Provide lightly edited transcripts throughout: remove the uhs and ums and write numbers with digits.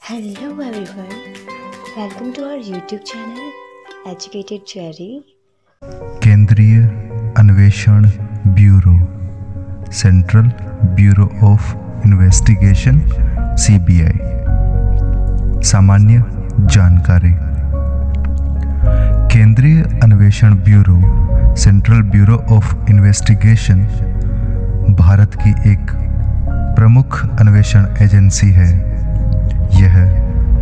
Hello everyone, welcome to our YouTube channel Educated Cherry. केंद्रीय अन्वेषण bureau, central bureau of investigation (CBI). सामान्य जानकारी। केंद्रीय अन्वेषण bureau, central bureau of investigation Bharat की एक प्रमुख अन्वेषण एजेंसी है। यह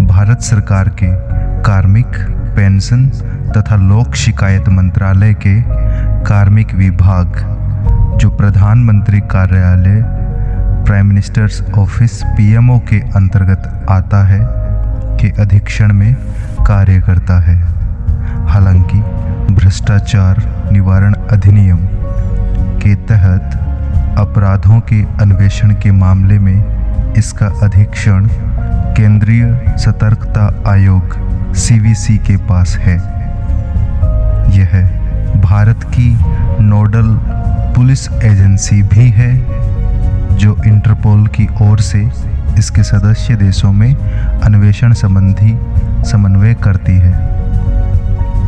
भारत सरकार के कार्मिक, पेंशन तथा लोक शिकायत मंत्रालय के कार्मिक विभाग, जो प्रधानमंत्री कार्यालय प्राइम मिनिस्टर्स ऑफिस (PMO) के अंतर्गत आता है, के अधीक्षण में कार्य करता है। हालांकि भ्रष्टाचार निवारण अधिनियम के तहत अपराधों के अन्वेषण के मामले में इसका अधीक्षण केंद्रीय सतर्कता आयोग (CVC) के पास है। यह भारत की नोडल पुलिस एजेंसी भी है, जो इंटरपोल की ओर से इसके सदस्य देशों में अन्वेषण संबंधी समन्वय करती है।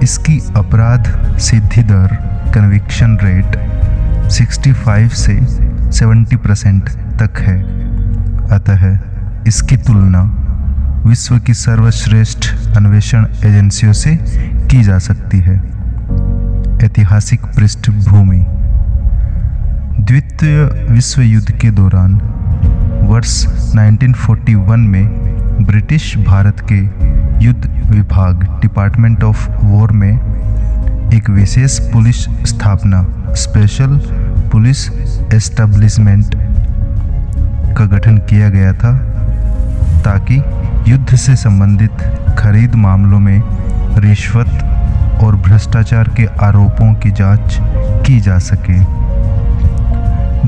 इसकी अपराध सिद्धि दर कन्विक्शन रेट 65 से 70% तक है। अतः इसकी तुलना विश्व की सर्वश्रेष्ठ अन्वेषण एजेंसियों से की जा सकती है। ऐतिहासिक पृष्ठभूमि। द्वितीय विश्व युद्ध के दौरान वर्ष 1941 में ब्रिटिश भारत के युद्ध विभाग डिपार्टमेंट ऑफ वॉर में एक विशेष पुलिस स्थापना स्पेशल पुलिस एस्टेब्लिशमेंट का गठन किया गया था, ताकि युद्ध से संबंधित खरीद मामलों में रिश्वत और भ्रष्टाचार के आरोपों की जांच की जा सके।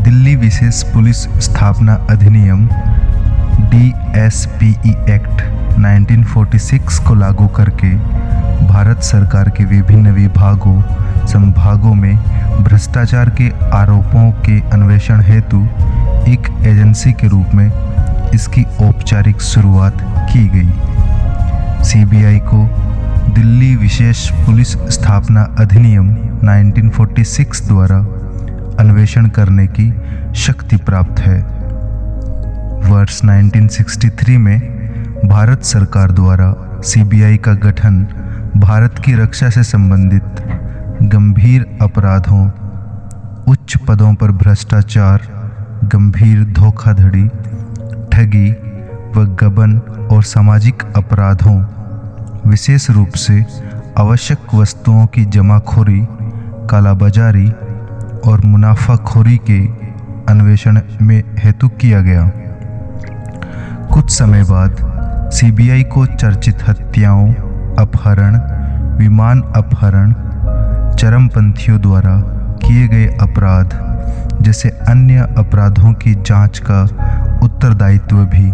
दिल्ली विशेष पुलिस स्थापना अधिनियम DSPE एक्ट 1946 को लागू करके भारत सरकार के विभिन्न विभागों, संभागों में भ्रष्टाचार के आरोपों के अन्वेषण हेतु एक एजेंसी के रूप में इसकी औपचारिक शुरुआत की गई। CBI को दिल्ली विशेष पुलिस स्थापना अधिनियम 1946 द्वारा अन्वेषण करने की शक्ति प्राप्त है। वर्ष 1963 में भारत सरकार द्वारा CBI का गठन भारत की रक्षा से संबंधित गंभीर अपराधों, उच्च पदों पर भ्रष्टाचार, गंभीर धोखाधड़ी, ठगी व गबन और सामाजिक अपराधों, विशेष रूप से आवश्यक वस्तुओं की जमाखोरी, कालाबाजारी और मुनाफाखोरी के अन्वेषण में हेतु किया गया। कुछ समय बाद CBI को चर्चित हत्याओं, अपहरण, विमान अपहरण, चरमपंथियों द्वारा किए गए अपराध जैसे अन्य अपराधों की जांच का उत्तरदायित्व भी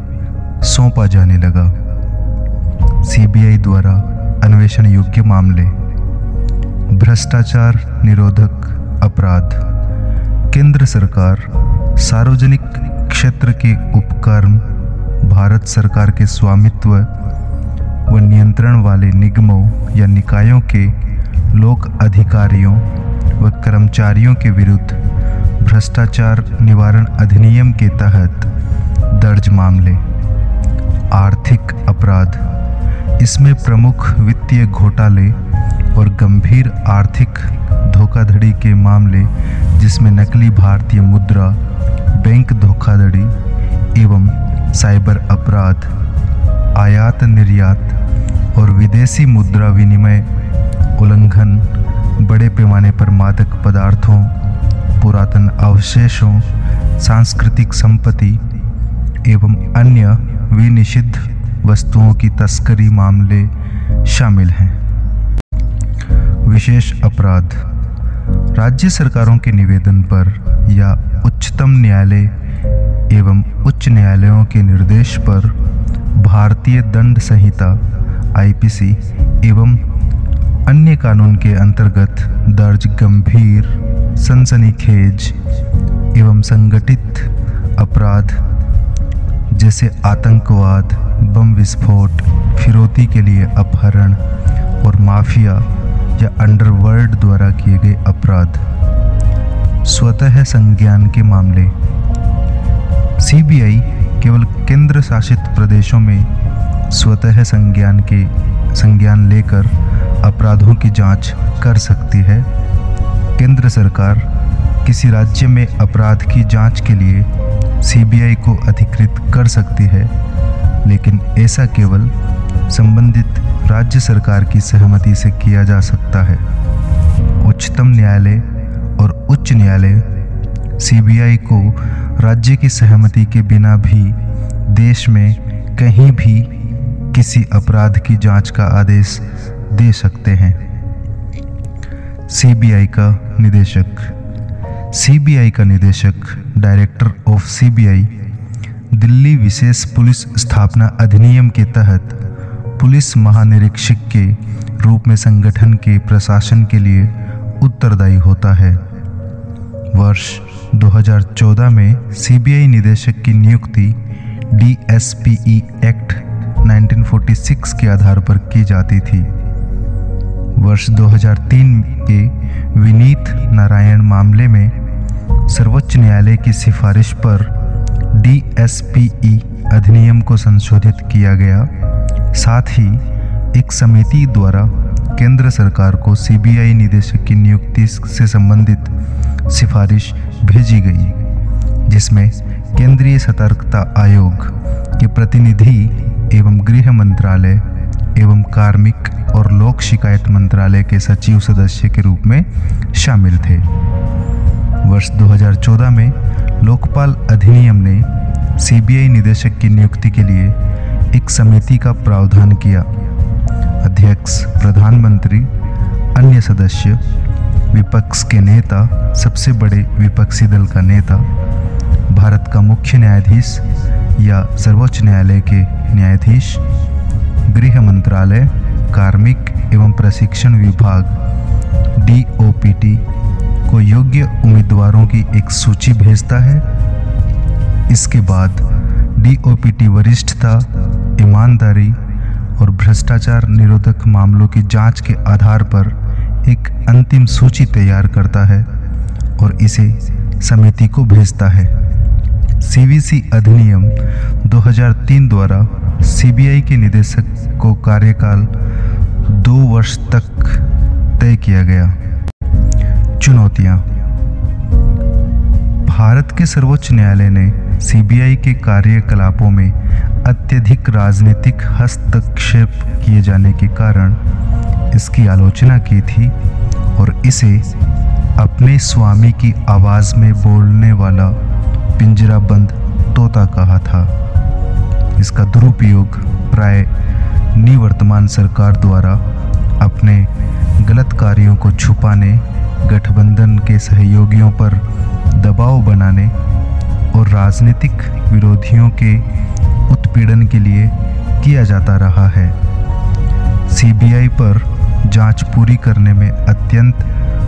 सौंपा जाने लगा। CBI द्वारा अन्वेषण योग्य मामले। भ्रष्टाचार निरोधक अपराध। केंद्र सरकार सार्वजनिक क्षेत्र के उपक्रम, भारत सरकार के स्वामित्व व नियंत्रण वाले निगमों या निकायों के लोक अधिकारियों व कर्मचारियों के विरुद्ध भ्रष्टाचार निवारण अधिनियम के तहत दर्ज मामले। आर्थिक अपराध। इसमें प्रमुख वित्तीय घोटाले और गंभीर आर्थिक धोखाधड़ी के मामले, जिसमें नकली भारतीय मुद्रा, बैंक धोखाधड़ी एवं साइबर अपराध, आयात निर्यात और विदेशी मुद्रा विनिमय उल्लंघन, बड़े पैमाने पर मादक पदार्थों, पुरातन अवशेषों, सांस्कृतिक संपत्ति एवं अन्य विनिषिद्ध वस्तुओं की तस्करी मामले शामिल हैं। विशेष अपराध। राज्य सरकारों के निवेदन पर या उच्चतम न्यायालय एवं उच्च न्यायालयों के निर्देश पर भारतीय दंड संहिता IPC एवं अन्य कानून के अंतर्गत दर्ज गंभीर, सनसनीखेज एवं संगठित अपराध जैसे आतंकवाद, बम विस्फोट, फिरौती के लिए अपहरण और माफिया या अंडरवर्ल्ड द्वारा किए गए अपराध। स्वतः संज्ञान के मामले। सीबीआई केवल केंद्र शासित प्रदेशों में स्वतः संज्ञान लेकर अपराधों की जांच कर सकती है। केंद्र सरकार किसी राज्य में अपराध की जांच के लिए सीबीआई को अधिकृत कर सकती है, लेकिन ऐसा केवल संबंधित राज्य सरकार की सहमति से किया जा सकता है। उच्चतम न्यायालय और उच्च न्यायालय सीबीआई को राज्य की सहमति के बिना भी देश में कहीं भी किसी अपराध की जांच का आदेश दे सकते हैं। सीबीआई का निदेशक डायरेक्टर ऑफ सीबीआई दिल्ली विशेष पुलिस स्थापना अधिनियम के तहत पुलिस महानिरीक्षक के रूप में संगठन के प्रशासन के लिए उत्तरदायी होता है। वर्ष 2014 में सीबीआई निदेशक की नियुक्ति DSPE एक्ट 1946 के आधार पर की जाती थी। वर्ष 2003 के विनीत नारायण मामले में सर्वोच्च न्यायालय की सिफारिश पर DSPE अधिनियम को संशोधित किया गया। साथ ही एक समिति द्वारा केंद्र सरकार को सीबीआई निदेशक की नियुक्ति से संबंधित सिफारिश भेजी गई, जिसमें केंद्रीय सतर्कता आयोग के प्रतिनिधि एवं गृह मंत्रालय एवं कार्मिक और लोक शिकायत मंत्रालय के सचिव सदस्य के रूप में शामिल थे। वर्ष 2014 में लोकपाल अधिनियम ने सीबीआई निदेशक की नियुक्ति के लिए एक समिति का प्रावधान किया। अध्यक्ष प्रधानमंत्री, अन्य सदस्य, विपक्ष के नेता, सबसे बड़े विपक्षी दल का नेता, भारत का मुख्य न्यायाधीश या सर्वोच्च न्यायालय के न्यायाधीश, गृह मंत्रालय, कार्मिक एवं प्रशिक्षण विभाग DOPT को योग्य उम्मीदवारों की एक सूची भेजता है। इसके बाद DOPT वरिष्ठता, ईमानदारी और भ्रष्टाचार निरोधक मामलों की जांच के आधार पर एक अंतिम सूची तैयार करता है और इसे समिति को भेजता है। CVC अधिनियम 2003 द्वारा सीबीआई के निदेशक को कार्यकाल 2 वर्ष तक तय किया गया। चुनौतियां। भारत के सर्वोच्च न्यायालय ने सीबीआई के कार्यकलापों में अत्यधिक राजनीतिक हस्तक्षेप किए जाने के कारण इसकी आलोचना की थी और इसे अपने स्वामी की आवाज़ में बोलने वाला पिंजराबंद तोता कहा था। इसका दुरुपयोग प्राय निवर्तमान सरकार द्वारा अपने गलत कार्यों को छुपाने, गठबंधन के सहयोगियों पर दबाव बनाने और राजनीतिक विरोधियों के उत्पीड़न के लिए किया जाता रहा है। सीबीआई पर जांच पूरी करने में अत्यंत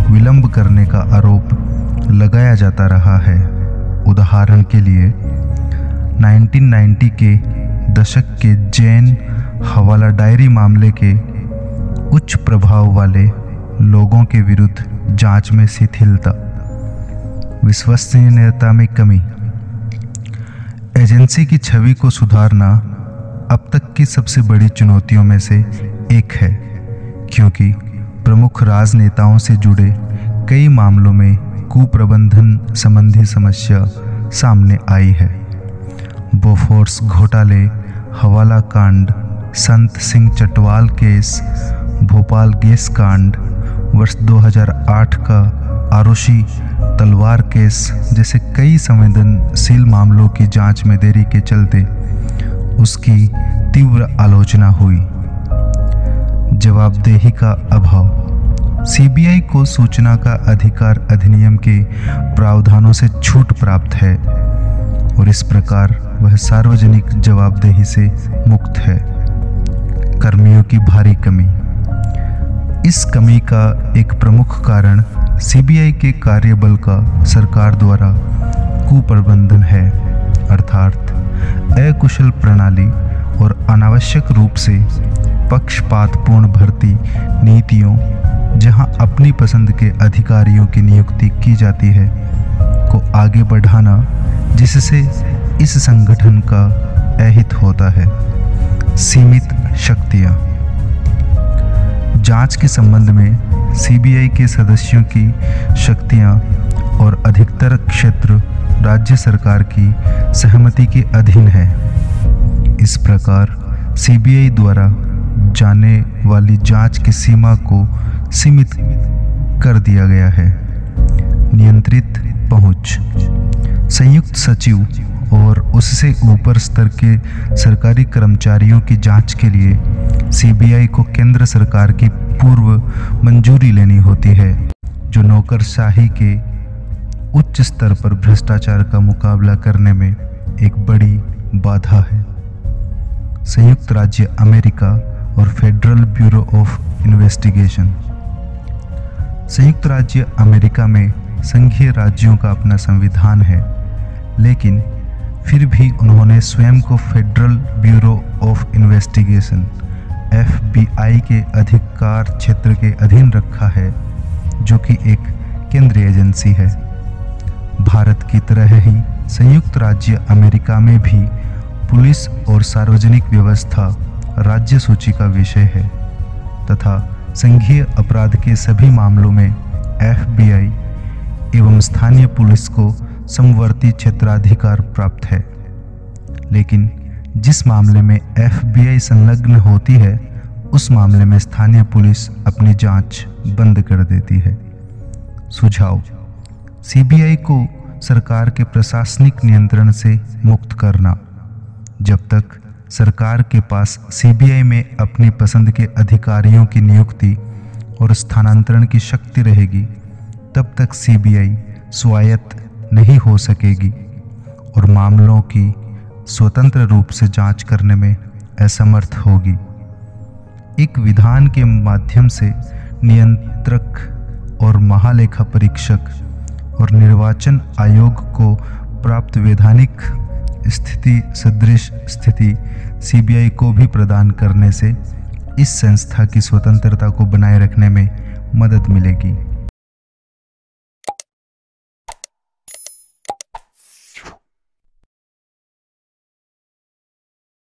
विलंब करने का आरोप लगाया जाता रहा है। उदाहरण के लिए 1990 के दशक के जैन हवाला डायरी मामले के उच्च प्रभाव वाले लोगों के विरुद्ध जांच में शिथिलता, विश्वसनीयता में कमी, एजेंसी की छवि को सुधारना अब तक की सबसे बड़ी चुनौतियों में से एक है, क्योंकि प्रमुख राजनेताओं से जुड़े कई मामलों में कुप्रबंधन संबंधी समस्या सामने आई है। बोफोर्स घोटाले, हवाला कांड, संत सिंह चटवाल केस, भोपाल गैस कांड, वर्ष 2008 का आरुषि तलवार केस जैसे कई संवेदनशील मामलों की जांच में देरी के चलते उसकी तीव्र आलोचना हुई। जवाबदेही का अभाव। सीबीआई को सूचना का अधिकार अधिनियम के प्रावधानों से छूट प्राप्त है और इस प्रकार वह सार्वजनिक जवाबदेही से मुक्त है। कर्मियों की भारी कमी। इस कमी का एक प्रमुख कारण सीबीआई के कार्यबल का सरकार द्वारा कुप्रबंधन है, अर्थात अकुशल प्रणाली और अनावश्यक रूप से पक्षपातपूर्ण भर्ती नीतियों, जहां अपनी पसंद के अधिकारियों की नियुक्ति की जाती है, को आगे बढ़ाना, जिससे इस संगठन का अहित होता है। सीमित शक्तियां। जांच के संबंध में सीबीआई के सदस्यों की शक्तियां और अधिकतर क्षेत्र राज्य सरकार की सहमति के अधीन है। इस प्रकार सीबीआई द्वारा जाने वाली जांच की सीमा को सीमित कर दिया गया है। नियंत्रित पहुंच। संयुक्त सचिव और उससे ऊपर स्तर के सरकारी कर्मचारियों की जांच के लिए सीबीआई को केंद्र सरकार की पूर्व मंजूरी लेनी होती है, जो नौकरशाही के उच्च स्तर पर भ्रष्टाचार का मुकाबला करने में एक बड़ी बाधा है। संयुक्त राज्य अमेरिका और फेडरल ब्यूरो ऑफ इन्वेस्टिगेशन। संयुक्त राज्य अमेरिका में संघीय राज्यों का अपना संविधान है, लेकिन फिर भी उन्होंने स्वयं को federal bureau of investigation FBI के अधिकार क्षेत्र के अधीन रखा है, जो कि एक केंद्रीय एजेंसी है। भारत की तरह ही संयुक्त राज्य अमेरिका में भी पुलिस और सार्वजनिक व्यवस्था राज्य सूची का विषय है तथा संघीय अपराध के सभी मामलों में FBI एवं स्थानीय पुलिस को समवर्ती क्षेत्राधिकार प्राप्त है। लेकिन जिस मामले में FBI संलग्न होती है, उस मामले में स्थानीय पुलिस अपनी जांच बंद कर देती है। सुझाव। सीबीआई को सरकार के प्रशासनिक नियंत्रण से मुक्त करना। जब तक सरकार के पास सीबीआई में अपनी पसंद के अधिकारियों की नियुक्ति और स्थानांतरण की शक्ति रहेगी, तब तक सीबीआई स्वायत्त नहीं हो सकेगी और मामलों की स्वतंत्र रूप से जांच करने में असमर्थ होगी। एक विधान के माध्यम से नियंत्रक और महालेखा परीक्षक और निर्वाचन आयोग को प्राप्त वैधानिक स्थिति सदृश स्थिति सीबीआई को भी प्रदान करने से इस संस्था की स्वतंत्रता को बनाए रखने में मदद मिलेगी।